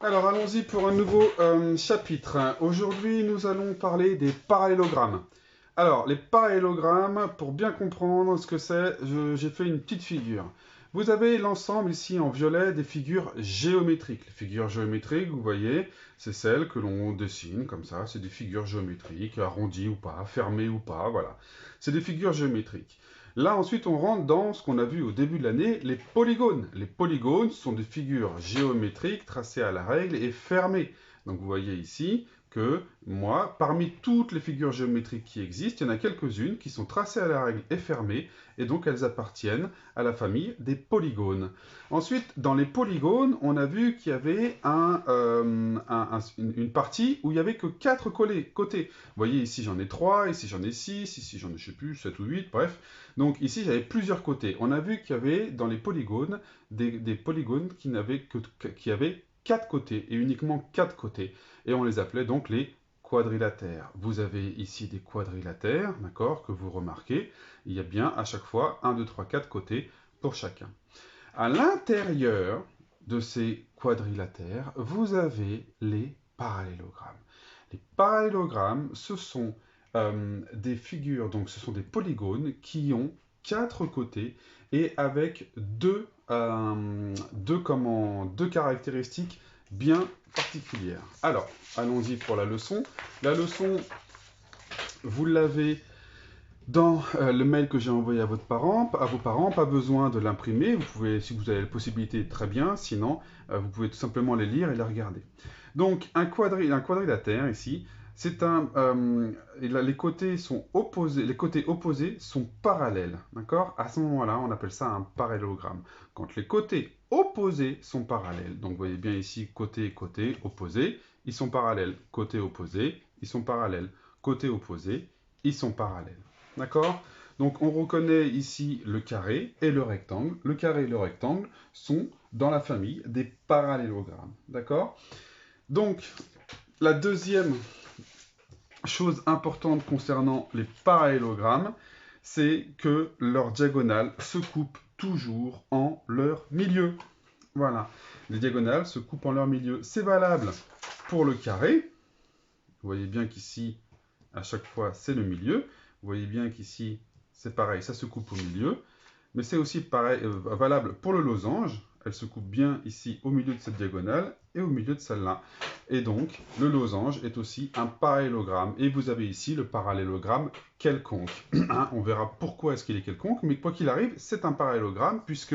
Alors allons-y pour un nouveau chapitre. Aujourd'hui, nous allons parler des parallélogrammes. Alors, les parallélogrammes, pour bien comprendre ce que c'est, j'ai fait une petite figure. Vous avez l'ensemble ici en violet des figures géométriques. Les figures géométriques, vous voyez, c'est celles que l'on dessine comme ça. C'est des figures géométriques, arrondies ou pas, fermées ou pas, voilà. C'est des figures géométriques. Là, ensuite, on rentre dans ce qu'on a vu au début de l'année, les polygones. Les polygones sont des figures géométriques tracées à la règle et fermées. Donc, vous voyez ici que moi, parmi toutes les figures géométriques qui existent, il y en a quelques-unes qui sont tracées à la règle et fermées, et donc elles appartiennent à la famille des polygones. Ensuite, dans les polygones, on a vu qu'il y avait une partie où il n'y avait que 4 côtés. Vous voyez, ici j'en ai 3, ici j'en ai 6, ici j'en ai, je sais plus, 7 ou 8, bref. Donc ici j'avais plusieurs côtés. On a vu qu'il y avait dans les polygones des polygones qui avaient 4 côtés, et uniquement 4 côtés. Et on les appelait donc les quadrilatères. Vous avez ici des quadrilatères, d'accord, que vous remarquez. Il y a bien à chaque fois 1, 2, 3, 4 côtés pour chacun. À l'intérieur de ces quadrilatères, vous avez les parallélogrammes. Les parallélogrammes, ce sont des figures, donc ce sont des polygones qui ont 4 côtés et avec deux caractéristiques bien particulières. Alors, allons-y pour la leçon. La leçon, vous l'avez dans le mail que j'ai envoyé à vos parents, pas besoin de l'imprimer. Vous pouvez, si vous avez la possibilité, très bien. Sinon, vous pouvez tout simplement les lire et les regarder. Donc, un quadrilatère ici, c'est les côtés sont opposés, les côtés opposés sont parallèles, d'accord? À ce moment-là, on appelle ça un parallélogramme. Quand les côtés opposés sont parallèles, donc vous voyez bien ici côté et côté opposés, ils sont parallèles. Côté opposé, ils sont parallèles. Côté opposé, ils sont parallèles. D'accord? Donc on reconnaît ici le carré et le rectangle. Le carré et le rectangle sont dans la famille des parallélogrammes. D'accord? Donc la deuxième chose importante concernant les parallélogrammes, c'est que leur diagonale se coupe toujours en leur milieu. Voilà. Les diagonales se coupent en leur milieu. C'est valable pour le carré. Vous voyez bien qu'ici, à chaque fois, c'est le milieu. Vous voyez bien qu'ici, c'est pareil, ça se coupe au milieu. Mais c'est aussi pareil, valable pour le losange. Elle se coupe bien ici au milieu de cette diagonale et au milieu de celle-là. Et donc, le losange est aussi un parallélogramme. Et vous avez ici le parallélogramme quelconque. Hein, on verra pourquoi est-ce qu'il est quelconque, mais quoi qu'il arrive, c'est un parallélogramme puisque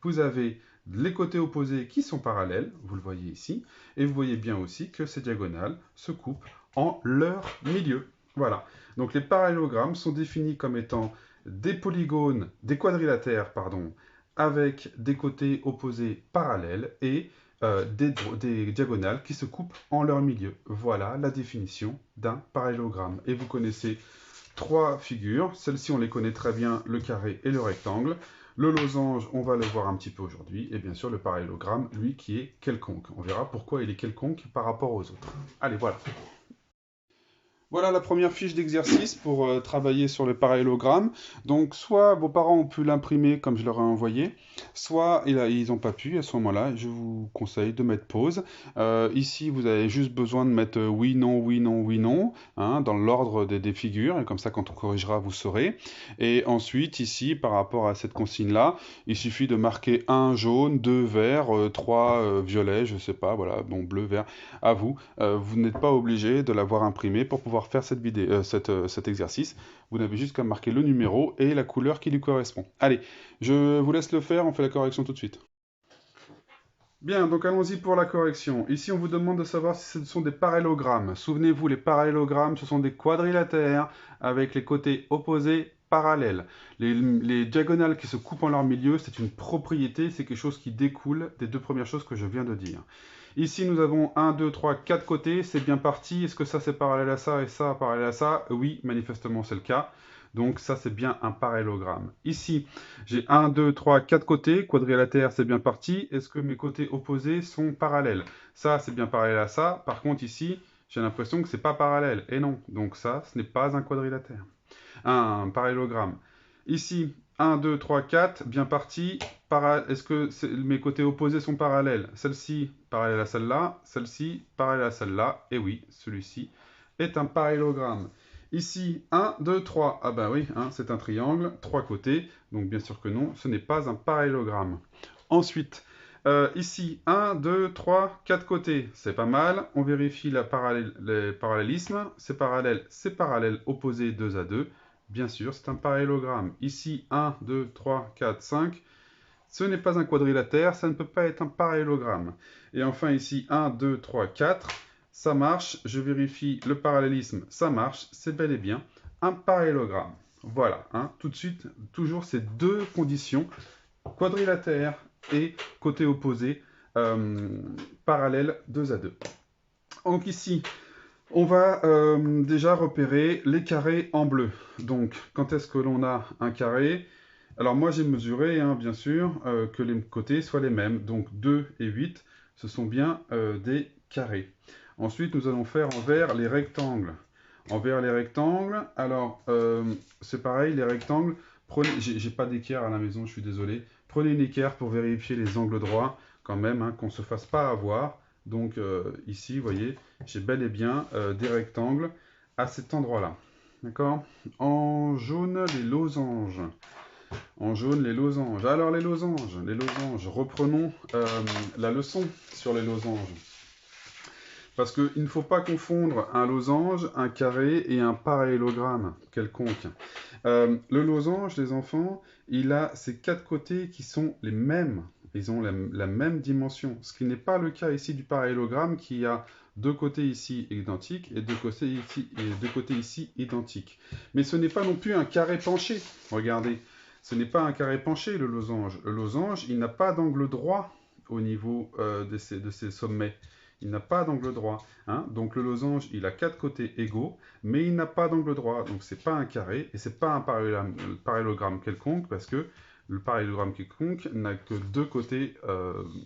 vous avez les côtés opposés qui sont parallèles, vous le voyez ici, et vous voyez bien aussi que ces diagonales se coupent en leur milieu. Voilà. Donc les parallélogrammes sont définis comme étant des polygones, des quadrilatères, pardon, avec des côtés opposés parallèles et des diagonales qui se coupent en leur milieu. Voilà la définition d'un parallélogramme. Et vous connaissez trois figures. Celles-ci, on les connaît très bien, le carré et le rectangle. Le losange, on va le voir un petit peu aujourd'hui. Et bien sûr, le parallélogramme, lui, qui est quelconque. On verra pourquoi il est quelconque par rapport aux autres. Allez, voilà. Voilà la première fiche d'exercice pour travailler sur le parallélogramme. Donc, soit vos parents ont pu l'imprimer comme je leur ai envoyé, soit ils n'ont pas pu. À ce moment-là, je vous conseille de mettre pause. Ici, vous avez juste besoin de mettre oui, non, oui, non, oui, non, hein, dans l'ordre des figures. Et comme ça, quand on corrigera, vous saurez. Et ensuite, ici, par rapport à cette consigne-là, il suffit de marquer un jaune, deux vert, trois violets, je sais pas, voilà, bon, bleu, vert, à vous. Vous n'êtes pas obligé de l'avoir imprimé pour pouvoir faire cet exercice. Vous n'avez juste qu'à marquer le numéro et la couleur qui lui correspond. Allez, je vous laisse le faire, on fait la correction tout de suite. Bien, donc allons-y pour la correction. Ici, on vous demande de savoir si ce sont des parallélogrammes. Souvenez-vous, les parallélogrammes, ce sont des quadrilatères avec les côtés opposés parallèles. Les diagonales qui se coupent en leur milieu, c'est une propriété, c'est quelque chose qui découle des deux premières choses que je viens de dire. Ici, nous avons 1, 2, 3, 4 côtés, c'est bien parti. Est-ce que ça, c'est parallèle à ça et ça, parallèle à ça? Oui, manifestement, c'est le cas. Donc ça, c'est bien un parallélogramme. Ici, j'ai 1, 2, 3, 4 côtés. Quadrilatère, c'est bien parti. Est-ce que mes côtés opposés sont parallèles? Ça, c'est bien parallèle à ça. Par contre, ici, j'ai l'impression que c'est pas parallèle. Et non. Donc ça, ce n'est pas un quadrilatère. Un parallélogramme. Ici, 1, 2, 3, 4, bien parti. Est-ce que mes côtés opposés sont parallèles? Celle-ci parallèle à celle-là, celle-ci parallèle à celle-là. Et oui, celui-ci est un parallélogramme. Ici, 1, 2, 3. Ah ben oui, hein, c'est un triangle, 3 côtés. Donc bien sûr que non, ce n'est pas un parallélogramme. Ensuite, ici, 1, 2, 3, 4 côtés. C'est pas mal. On vérifie les parallélismes. C'est parallèle, opposé 2 à 2. Bien sûr, c'est un parallélogramme. Ici, 1, 2, 3, 4, 5. Ce n'est pas un quadrilatère, ça ne peut pas être un parallélogramme. Et enfin ici, 1, 2, 3, 4. Ça marche, je vérifie le parallélisme, ça marche, c'est bel et bien un parallélogramme. Voilà, hein, tout de suite, toujours ces deux conditions, quadrilatère et côté opposé, parallèle 2 à 2. Donc ici, on va déjà repérer les carrés en bleu. Donc, quand est-ce que l'on a un carré? Alors moi j'ai mesuré, hein, bien sûr, que les côtés soient les mêmes. Donc 2 et 8, ce sont bien des carrés. Ensuite, nous allons faire envers les rectangles. Envers les rectangles, alors c'est pareil, les rectangles, j'ai pas d'équerre à la maison, je suis désolé. Prenez une équerre pour vérifier les angles droits, quand même, hein, qu'on ne se fasse pas avoir. Donc ici, vous voyez, j'ai bel et bien des rectangles à cet endroit-là. D'accord? En jaune, les losanges. En jaune, les losanges. Alors, les losanges. Reprenons la leçon sur les losanges. Parce qu'il ne faut pas confondre un losange, un carré et un parallélogramme quelconque. Le losange, les enfants, il a ces 4 côtés qui sont les mêmes. Ils ont la même dimension. Ce qui n'est pas le cas ici du parallélogramme qui a 2 côtés ici identiques et 2 côtés ici identiques. Mais ce n'est pas non plus un carré penché. Regardez. Ce n'est pas un carré penché, le losange. Le losange, il n'a pas d'angle droit au niveau de ses sommets. Il n'a pas d'angle droit. Hein. Donc le losange, il a 4 côtés égaux, mais il n'a pas d'angle droit. Donc c'est pas un carré et c'est pas un parallélogramme quelconque parce que le parallélogramme quelconque n'a que 2 côtés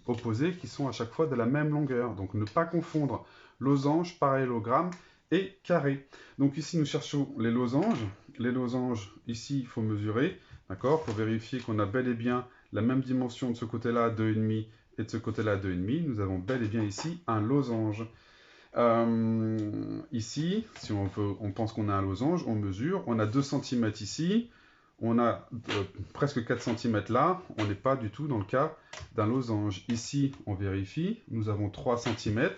opposés qui sont à chaque fois de la même longueur. Donc ne pas confondre losange, parallélogramme et carré. Donc ici nous cherchons les losanges. Les losanges, ici il faut mesurer. D'accord? Pour vérifier qu'on a bel et bien la même dimension de ce côté-là, 2,5, et de ce côté-là, 2,5. Nous avons bel et bien ici un losange. Ici, si on pense qu'on a un losange, on mesure. On a 2 cm ici. On a presque 4 cm là. On n'est pas du tout dans le cas d'un losange. Ici, on vérifie. Nous avons 3 cm.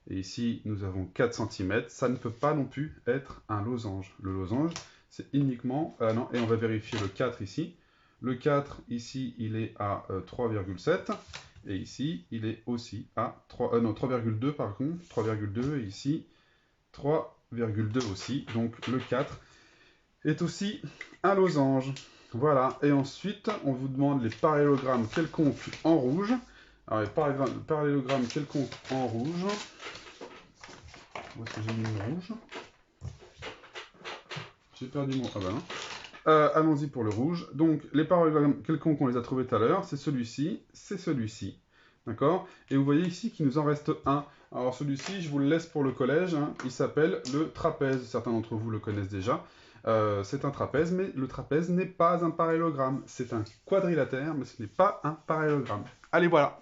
Et ici, nous avons 4 cm. Ça ne peut pas non plus être un losange. Le losange, c'est uniquement... non, et on va vérifier le 4 ici. Le 4, ici, il est à 3,7. Et ici, il est aussi à 3,2 par contre. 3,2 et ici, 3,2 aussi. Donc le 4 est aussi un losange. Voilà. Et ensuite, on vous demande les parallélogrammes quelconques en rouge. Alors, les parallélogrammes quelconques en rouge. Où est-ce que j'ai mis le rouge? J'ai perdu mon... Ah ben non. Allons-y pour le rouge. Donc, les parallélogrammes quelconques, on les a trouvés tout à l'heure. C'est celui-ci, c'est celui-ci. D'accord? Et vous voyez ici qu'il nous en reste un. Alors, celui-ci, je vous le laisse pour le collège. Hein. Il s'appelle le trapèze. Certains d'entre vous le connaissent déjà. C'est un trapèze, mais le trapèze n'est pas un parallélogramme. C'est un quadrilatère, mais ce n'est pas un parallélogramme. Allez, voilà!